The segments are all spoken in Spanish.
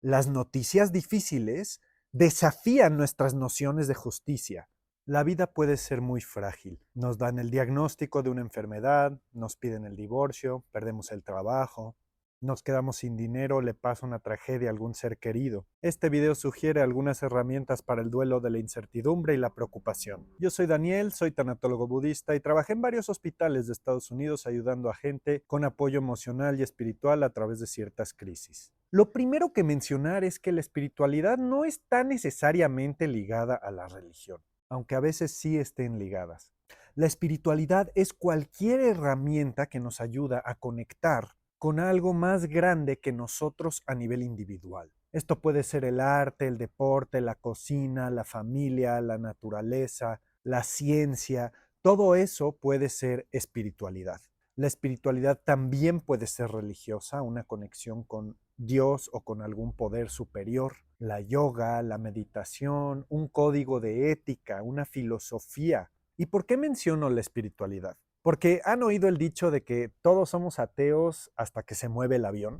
Las noticias difíciles desafían nuestras nociones de justicia. La vida puede ser muy frágil. Nos dan el diagnóstico de una enfermedad, nos piden el divorcio, perdemos el trabajo, nos quedamos sin dinero, le pasa una tragedia a algún ser querido. Este video sugiere algunas herramientas para el duelo de la incertidumbre y la preocupación. Yo soy Daniel, soy tanatólogo budista y trabajé en varios hospitales de Estados Unidos ayudando a gente con apoyo emocional y espiritual a través de ciertas crisis. Lo primero que mencionar es que la espiritualidad no está necesariamente ligada a la religión, aunque a veces sí estén ligadas. La espiritualidad es cualquier herramienta que nos ayuda a conectar con algo más grande que nosotros a nivel individual. Esto puede ser el arte, el deporte, la cocina, la familia, la naturaleza, la ciencia. Todo eso puede ser espiritualidad. La espiritualidad también puede ser religiosa, una conexión con Dios o con algún poder superior. La yoga, la meditación, un código de ética, una filosofía. ¿Y por qué menciono la espiritualidad? Porque han oído el dicho de que todos somos ateos hasta que se mueve el avión.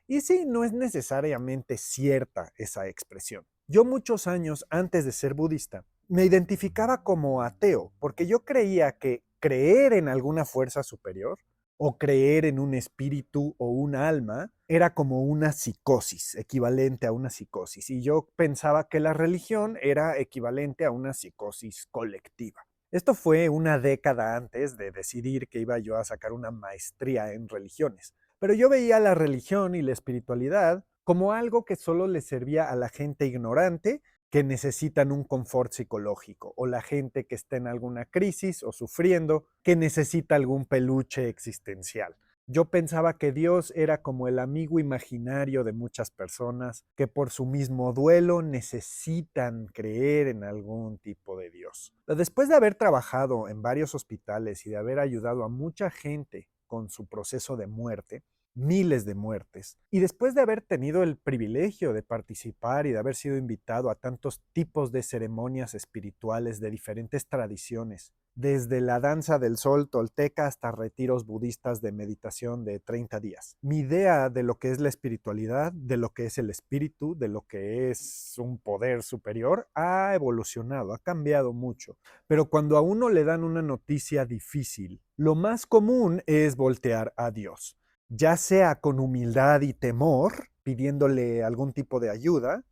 Y sí, no es necesariamente cierta esa expresión. Yo muchos años antes de ser budista me identificaba como ateo porque yo creía que creer en alguna fuerza superior o creer en un espíritu o un alma era como una psicosis, equivalente a una psicosis. Y yo pensaba que la religión era equivalente a una psicosis colectiva. Esto fue una década antes de decidir que iba yo a sacar una maestría en religiones. Pero yo veía la religión y la espiritualidad como algo que solo le servía a la gente ignorante que necesitan un confort psicológico, o la gente que está en alguna crisis o sufriendo, que necesita algún peluche existencial. Yo pensaba que Dios era como el amigo imaginario de muchas personas que por su mismo duelo necesitan creer en algún tipo de Dios. Después de haber trabajado en varios hospitales y de haber ayudado a mucha gente con su proceso de muerte, miles de muertes, y después de haber tenido el privilegio de participar y de haber sido invitado a tantos tipos de ceremonias espirituales de diferentes tradiciones, desde la danza del sol tolteca hasta retiros budistas de meditación de 30 días. Mi idea de lo que es la espiritualidad, de lo que es el espíritu, de lo que es un poder superior, ha evolucionado, ha cambiado mucho. Pero cuando a uno le dan una noticia difícil, lo más común es voltear a Dios, ya sea con humildad y temor, pidiéndole algún tipo de ayuda,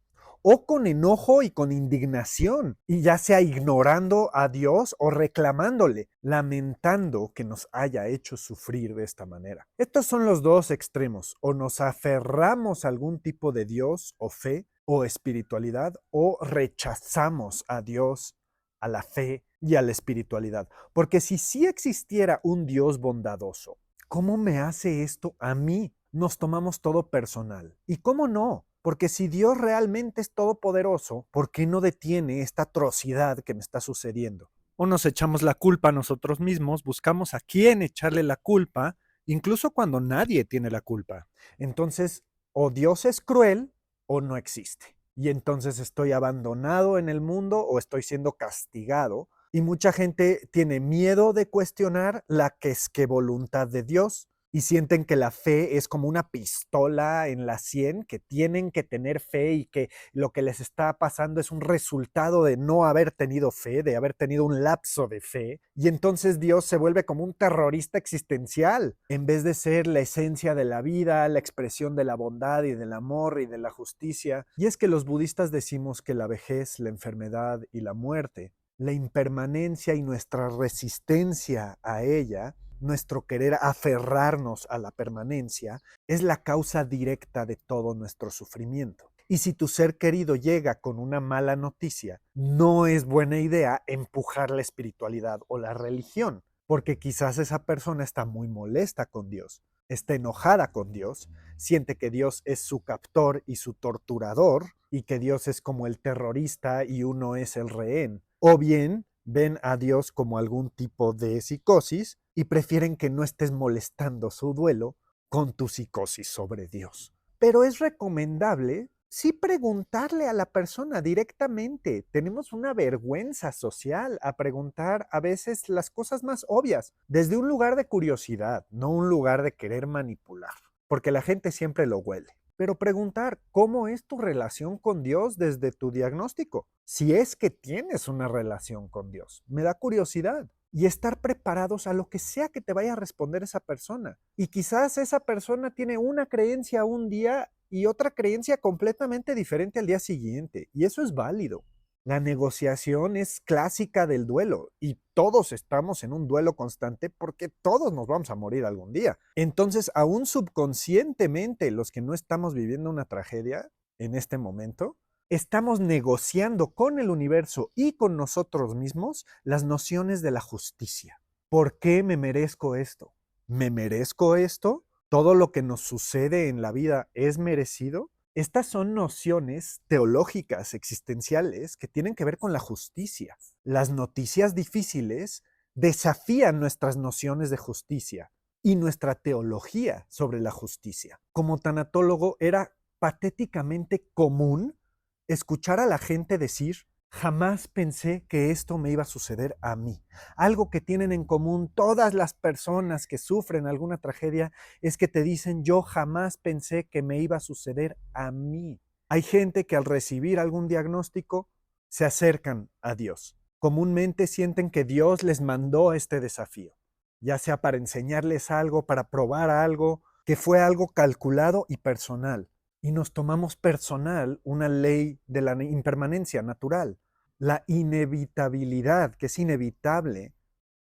o con enojo y con indignación, y ya sea ignorando a Dios o reclamándole, lamentando que nos haya hecho sufrir de esta manera. Estos son los dos extremos: o nos aferramos a algún tipo de Dios o fe o espiritualidad, o rechazamos a Dios, a la fe y a la espiritualidad. Porque si sí existiera un Dios bondadoso, ¿cómo me hace esto a mí? Nos tomamos todo personal. ¿Y cómo no? Porque si Dios realmente es todopoderoso, ¿por qué no detiene esta atrocidad que me está sucediendo? O nos echamos la culpa a nosotros mismos, buscamos a quién echarle la culpa, incluso cuando nadie tiene la culpa. Entonces, o Dios es cruel o no existe. Y entonces estoy abandonado en el mundo o estoy siendo castigado. Y mucha gente tiene miedo de cuestionar la que es que voluntad de Dios, y sienten que la fe es como una pistola en la sien, que tienen que tener fe y que lo que les está pasando es un resultado de no haber tenido fe, de haber tenido un lapso de fe. Y entonces Dios se vuelve como un terrorista existencial, en vez de ser la esencia de la vida, la expresión de la bondad y del amor y de la justicia. Y es que los budistas decimos que la vejez, la enfermedad y la muerte, la impermanencia y nuestra resistencia a ella, nuestro querer aferrarnos a la permanencia, es la causa directa de todo nuestro sufrimiento. Y si tu ser querido llega con una mala noticia, no es buena idea empujar la espiritualidad o la religión, porque quizás esa persona está muy molesta con Dios, está enojada con Dios, siente que Dios es su captor y su torturador, y que Dios es como el terrorista y uno es el rehén. O bien ven a Dios como algún tipo de psicosis y prefieren que no estés molestando su duelo con tu psicosis sobre Dios. Pero es recomendable sí preguntarle a la persona directamente. Tenemos una vergüenza social a preguntar a veces las cosas más obvias, desde un lugar de curiosidad, no un lugar de querer manipular, porque la gente siempre lo huele. pero preguntar cómo es tu relación con Dios desde tu diagnóstico. Si es que tienes una relación con Dios, me da curiosidad. Y estar preparados a lo que sea que te vaya a responder esa persona. Y quizás esa persona tiene una creencia un día y otra creencia completamente diferente al día siguiente. Y eso es válido. La negociación es clásica del duelo y todos estamos en un duelo constante porque todos nos vamos a morir algún día. Entonces, aún subconscientemente, los que no estamos viviendo una tragedia en este momento, estamos negociando con el universo y con nosotros mismos las nociones de la justicia. ¿Por qué me merezco esto? ¿Me merezco esto? ¿Todo lo que nos sucede en la vida es merecido? Estas son nociones teológicas, existenciales, que tienen que ver con la justicia. Las noticias difíciles desafían nuestras nociones de justicia y nuestra teología sobre la justicia. Como tanatólogo era patéticamente común escuchar a la gente decir, jamás pensé que esto me iba a suceder a mí. Algo que tienen en común todas las personas que sufren alguna tragedia es que te dicen, yo jamás pensé que me iba a suceder a mí. Hay gente que al recibir algún diagnóstico se acercan a Dios. Comúnmente sienten que Dios les mandó este desafío, ya sea para enseñarles algo, para probar algo, que fue algo calculado y personal. Y nos tomamos personal una ley de la impermanencia natural, la inevitabilidad, que es inevitable,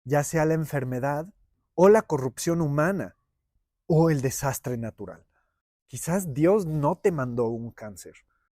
ya sea la enfermedad o la corrupción humana o el desastre natural. Quizás Dios no te mandó un cáncer.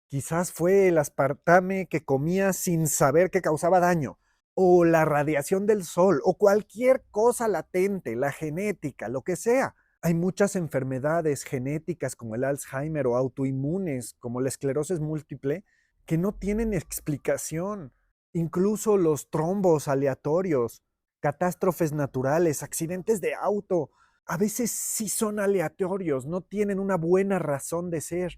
Quizás fue el aspartame que comías sin saber que causaba daño, o la radiación del sol, o cualquier cosa latente, la genética, lo que sea. Hay muchas enfermedades genéticas como el Alzheimer o autoinmunes como la esclerosis múltiple que no tienen explicación. Incluso los trombos aleatorios, catástrofes naturales, accidentes de auto, a veces sí son aleatorios, no tienen una buena razón de ser,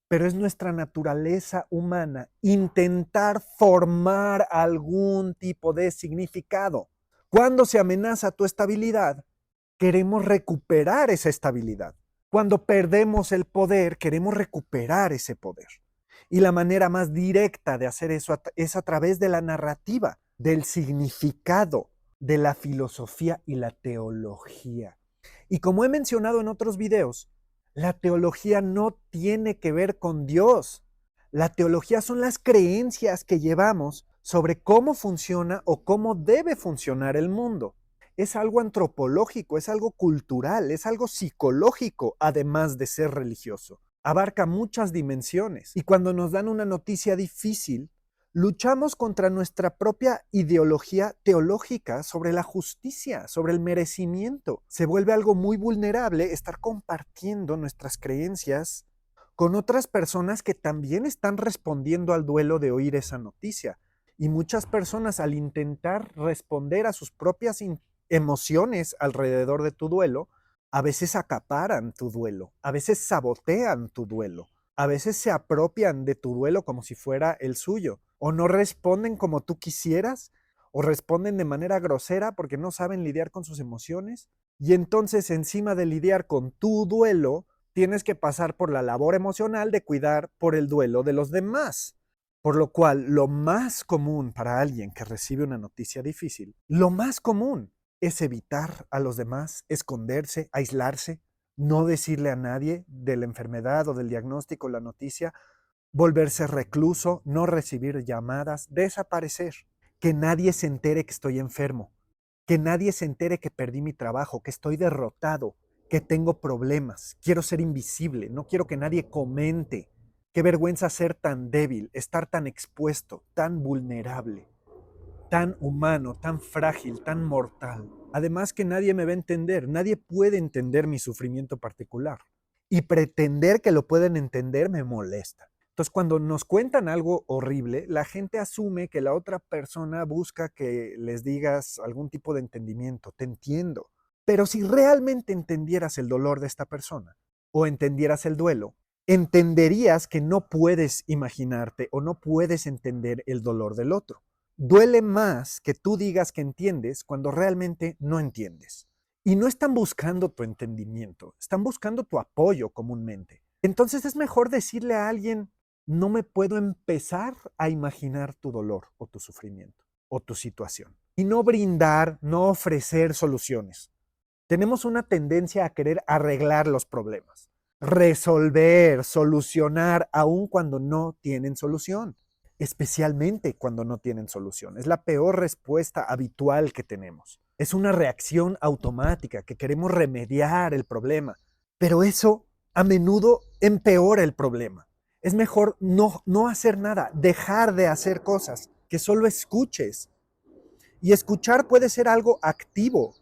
pero es nuestra naturaleza humana intentar formar algún tipo de significado. Cuando se amenaza tu estabilidad, queremos recuperar esa estabilidad. Cuando perdemos el poder, queremos recuperar ese poder. Y la manera más directa de hacer eso es a través de la narrativa, del significado, de la filosofía y la teología. Y como he mencionado en otros videos, la teología no tiene que ver con Dios. La teología son las creencias que llevamos sobre cómo funciona o cómo debe funcionar el mundo. Es algo antropológico, es algo cultural, es algo psicológico, además de ser religioso. Abarca muchas dimensiones. Y cuando nos dan una noticia difícil, luchamos contra nuestra propia ideología teológica sobre la justicia, sobre el merecimiento. Se vuelve algo muy vulnerable estar compartiendo nuestras creencias con otras personas que también están respondiendo al duelo de oír esa noticia. Y muchas personas, al intentar responder a sus propias emociones alrededor de tu duelo, a veces acaparan tu duelo, a veces sabotean tu duelo, a veces se apropian de tu duelo como si fuera el suyo, o no responden como tú quisieras, o responden de manera grosera porque no saben lidiar con sus emociones. Y entonces, encima de lidiar con tu duelo, tienes que pasar por la labor emocional de cuidar por el duelo de los demás. Por lo cual, lo más común para alguien que recibe una noticia difícil, lo más común es evitar a los demás, esconderse, aislarse, no decirle a nadie de la enfermedad o del diagnóstico, la noticia, volverse recluso, no recibir llamadas, desaparecer. Que nadie se entere que estoy enfermo, que nadie se entere que perdí mi trabajo, que estoy derrotado, que tengo problemas, quiero ser invisible, no quiero que nadie comente. Qué vergüenza ser tan débil, estar tan expuesto, tan vulnerable, tan humano, tan frágil, tan mortal. Además que nadie me va a entender, nadie puede entender mi sufrimiento particular. Y pretender que lo pueden entender me molesta. Entonces, cuando nos cuentan algo horrible, la gente asume que la otra persona busca que les digas algún tipo de entendimiento. Te entiendo. Pero si realmente entendieras el dolor de esta persona o entendieras el duelo, entenderías que no puedes imaginarte o no puedes entender el dolor del otro. Duele más que tú digas que entiendes cuando realmente no entiendes. Y no están buscando tu entendimiento, están buscando tu apoyo comúnmente. Entonces es mejor decirle a alguien, no me puedo empezar a imaginar tu dolor o tu sufrimiento o tu situación. Y no brindar, no ofrecer soluciones. Tenemos una tendencia a querer arreglar los problemas, resolver, solucionar, aun cuando no tienen solución, especialmente cuando no tienen solución. Es la peor respuesta habitual que tenemos. Es una reacción automática que queremos remediar el problema, pero eso a menudo empeora el problema. Es mejor no hacer nada, dejar de hacer cosas, que solo escuches. Y escuchar puede ser algo activo.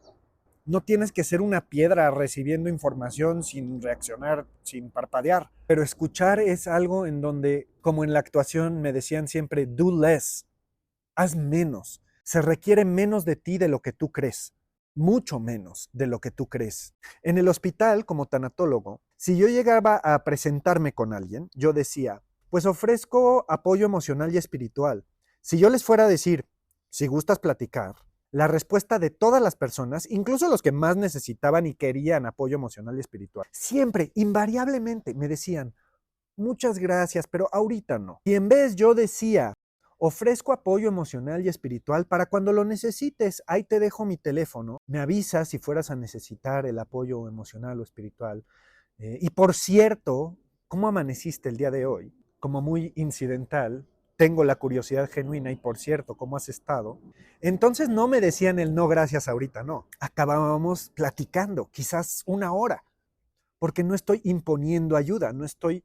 No tienes que ser una piedra recibiendo información sin reaccionar, sin parpadear. Pero escuchar es algo en donde, como en la actuación me decían siempre, do less, haz menos. Se requiere menos de ti de lo que tú crees. Mucho menos de lo que tú crees. En el hospital, como tanatólogo, si yo llegaba a presentarme con alguien, yo decía, pues ofrezco apoyo emocional y espiritual. Si yo les fuera a decir, si gustas platicar, la respuesta de todas las personas, incluso los que más necesitaban y querían apoyo emocional y espiritual, siempre, invariablemente, me decían, muchas gracias, pero ahorita no. Y en vez yo decía, ofrezco apoyo emocional y espiritual para cuando lo necesites. Ahí te dejo mi teléfono. Me avisas si fueras a necesitar el apoyo emocional o espiritual. Y por cierto, ¿cómo amaneciste el día de hoy? Como muy incidental, tengo la curiosidad genuina y por cierto, ¿cómo has estado? Entonces no me decían el no gracias ahorita, no. Acabábamos platicando, quizás una hora, porque no estoy imponiendo ayuda, no estoy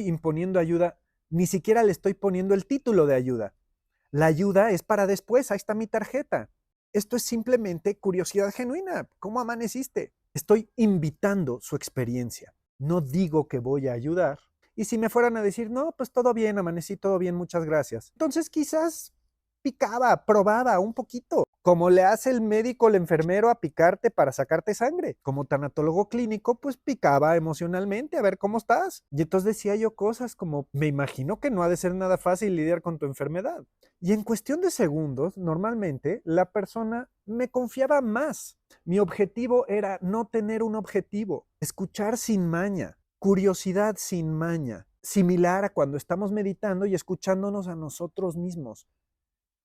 imponiendo ayuda, ni siquiera le estoy poniendo el título de ayuda. La ayuda es para después, ahí está mi tarjeta. Esto es simplemente curiosidad genuina. ¿Cómo amaneciste? Estoy invitando su experiencia. No digo que voy a ayudar. Y si me fueran a decir, no, pues todo bien, amanecí todo bien, muchas gracias. Entonces quizás picaba, probaba un poquito, como le hace el médico o el enfermero a picarte para sacarte sangre. Como tanatólogo clínico, pues picaba emocionalmente a ver cómo estás. Y entonces decía yo cosas como, me imagino que no ha de ser nada fácil lidiar con tu enfermedad. Y en cuestión de segundos, normalmente, la persona me confiaba más. Mi objetivo era no tener un objetivo, escuchar sin maña, curiosidad sin maña, similar a cuando estamos meditando y escuchándonos a nosotros mismos,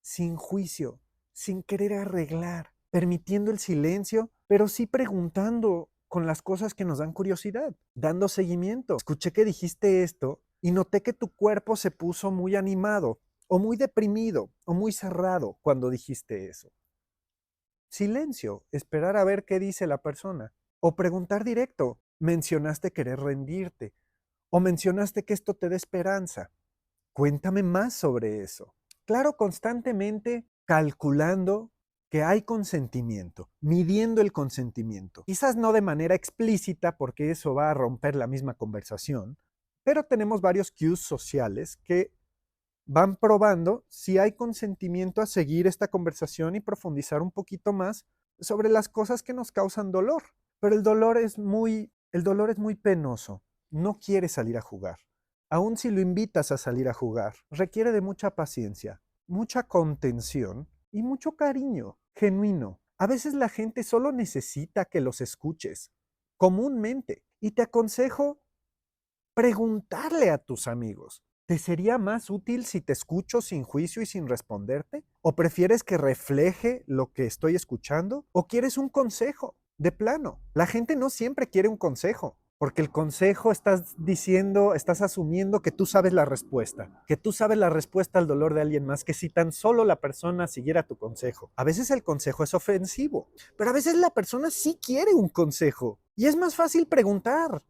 sin juicio, sin querer arreglar, permitiendo el silencio, pero sí preguntando con las cosas que nos dan curiosidad, dando seguimiento. Escuché que dijiste esto y noté que tu cuerpo se puso muy animado o muy deprimido o muy cerrado cuando dijiste eso. Silencio, esperar a ver qué dice la persona. O preguntar directo, mencionaste querer rendirte o mencionaste que esto te da esperanza. Cuéntame más sobre eso. Claro, constantemente calculando que hay consentimiento, midiendo el consentimiento. Quizás no de manera explícita porque eso va a romper la misma conversación, pero tenemos varios cues sociales que van probando si hay consentimiento a seguir esta conversación y profundizar un poquito más sobre las cosas que nos causan dolor. Pero el dolor es muy penoso. No quiere salir a jugar. Aun si lo invitas a salir a jugar, requiere de mucha paciencia, mucha contención y mucho cariño genuino. A veces la gente solo necesita que los escuches, comúnmente. Y te aconsejo preguntarle a tus amigos, ¿te sería más útil si te escucho sin juicio y sin responderte? ¿O prefieres que refleje lo que estoy escuchando? ¿O quieres un consejo? De plano, la gente no siempre quiere un consejo, porque el consejo estás diciendo, estás asumiendo que tú sabes la respuesta, que tú sabes la respuesta al dolor de alguien más, que si tan solo la persona siguiera tu consejo. A veces el consejo es ofensivo, pero a veces la persona sí quiere un consejo. Y es más fácil preguntar,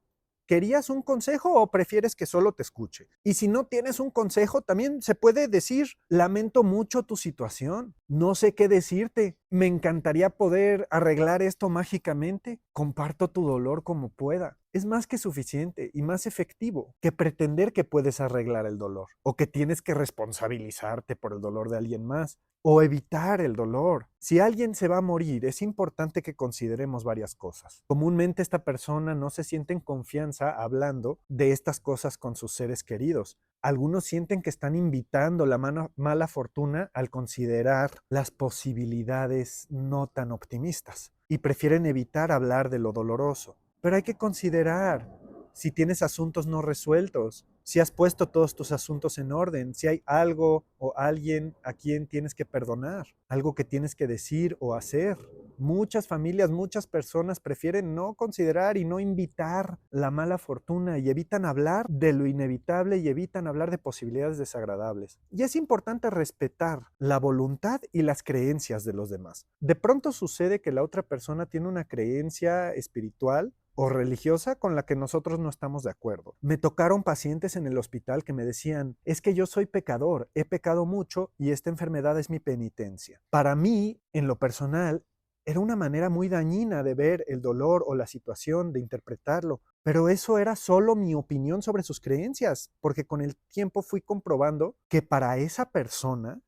¿querías un consejo o prefieres que solo te escuche? Y si no tienes un consejo, también se puede decir, lamento mucho tu situación, no sé qué decirte, me encantaría poder arreglar esto mágicamente, comparto tu dolor como pueda. Es más que suficiente y más efectivo que pretender que puedes arreglar el dolor o que tienes que responsabilizarte por el dolor de alguien más o evitar el dolor. Si alguien se va a morir, es importante que consideremos varias cosas. Comúnmente esta persona no se siente en confianza hablando de estas cosas con sus seres queridos. Algunos sienten que están invitando la mala fortuna al considerar las posibilidades no tan optimistas y prefieren evitar hablar de lo doloroso. Pero hay que considerar si tienes asuntos no resueltos, si has puesto todos tus asuntos en orden, si hay algo o alguien a quien tienes que perdonar, algo que tienes que decir o hacer. Muchas familias, muchas personas prefieren no considerar y no invitar la mala fortuna y evitan hablar de lo inevitable y evitan hablar de posibilidades desagradables. Y es importante respetar la voluntad y las creencias de los demás. De pronto sucede que la otra persona tiene una creencia espiritual o religiosa con la que nosotros no estamos de acuerdo. Me tocaron pacientes en el hospital que me decían, es que yo soy pecador, he pecado mucho y esta enfermedad es mi penitencia. Para mí, en lo personal, era una manera muy dañina de ver el dolor o la situación, de interpretarlo. Pero eso era solo mi opinión sobre sus creencias, porque con el tiempo fui comprobando que para esa persona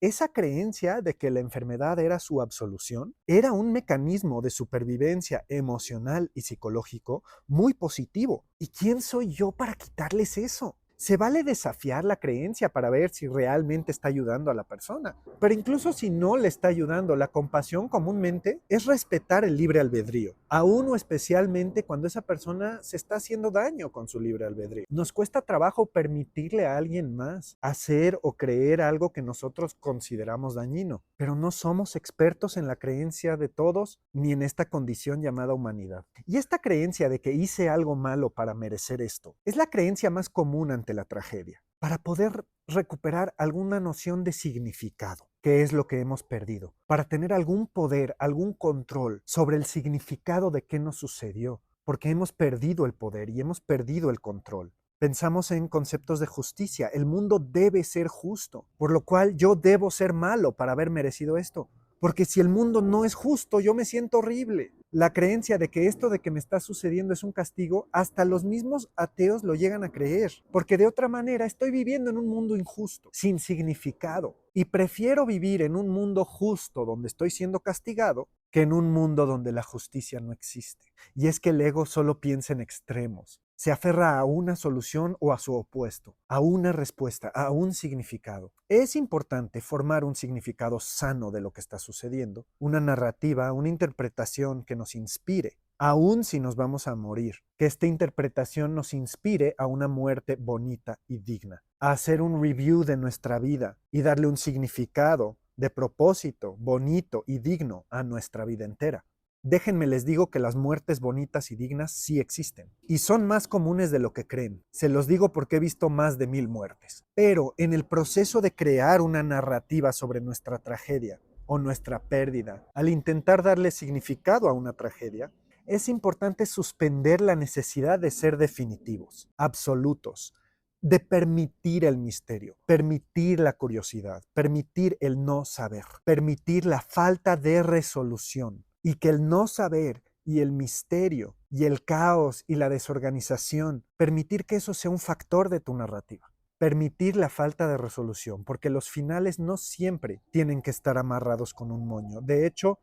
esa creencia de que la enfermedad era su absolución era un mecanismo de supervivencia emocional y psicológico muy positivo. ¿Y quién soy yo para quitarles eso? Se vale desafiar la creencia para ver si realmente está ayudando a la persona. Pero incluso si no le está ayudando, la compasión comúnmente es respetar el libre albedrío, aún o especialmente cuando esa persona se está haciendo daño con su libre albedrío. Nos cuesta trabajo permitirle a alguien más hacer o creer algo que nosotros consideramos dañino, pero no somos expertos en la creencia de todos ni en esta condición llamada humanidad. Y esta creencia de que hice algo malo para merecer esto es la creencia más común ante la tragedia. Para poder recuperar alguna noción de significado, que es lo que hemos perdido, para tener algún poder, algún control sobre el significado de qué nos sucedió, porque hemos perdido el poder y hemos perdido el control. Pensamos en conceptos de justicia. El mundo debe ser justo, por lo cual yo debo ser malo para haber merecido esto. Porque si el mundo no es justo, yo me siento horrible. La creencia de que esto de que me está sucediendo es un castigo, hasta los mismos ateos lo llegan a creer. Porque de otra manera estoy viviendo en un mundo injusto, sin significado. Y prefiero vivir en un mundo justo donde estoy siendo castigado que en un mundo donde la justicia no existe. Y es que el ego solo piensa en extremos. Se aferra a una solución o a su opuesto, a una respuesta, a un significado. Es importante formar un significado sano de lo que está sucediendo, una narrativa, una interpretación que nos inspire, aun si nos vamos a morir. Que esta interpretación nos inspire a una muerte bonita y digna, a hacer un review de nuestra vida y darle un significado de propósito, bonito y digno a nuestra vida entera. Déjenme les digo que las muertes bonitas y dignas sí existen y son más comunes de lo que creen. Se los digo porque he visto más de 1000 muertes. Pero en el proceso de crear una narrativa sobre nuestra tragedia o nuestra pérdida, al intentar darle significado a una tragedia, es importante suspender la necesidad de ser definitivos, absolutos, de permitir el misterio, permitir la curiosidad, permitir el no saber, permitir la falta de resolución. Y que el no saber y el misterio y el caos y la desorganización, permitir que eso sea un factor de tu narrativa. Permitir la falta de resolución, porque los finales no siempre tienen que estar amarrados con un moño. De hecho,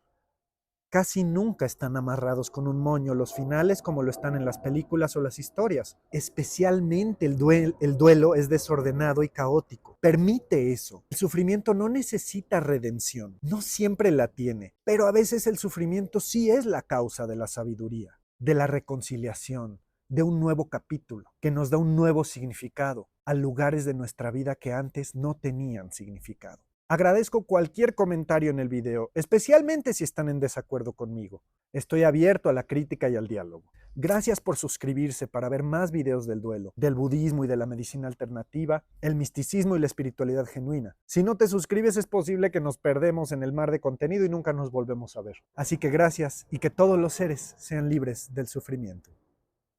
casi nunca están amarrados con un moño los finales como lo están en las películas o las historias. Especialmente el duelo es desordenado y caótico. Permite eso. El sufrimiento no necesita redención. No siempre la tiene. Pero a veces el sufrimiento sí es la causa de la sabiduría, de la reconciliación, de un nuevo capítulo que nos da un nuevo significado a lugares de nuestra vida que antes no tenían significado. Agradezco cualquier comentario en el video, especialmente si están en desacuerdo conmigo. Estoy abierto a la crítica y al diálogo. Gracias por suscribirse para ver más videos del duelo, del budismo y de la medicina alternativa, el misticismo y la espiritualidad genuina. Si no te suscribes es posible que nos perdemos en el mar de contenido y nunca nos volvemos a ver. Así que gracias y que todos los seres sean libres del sufrimiento.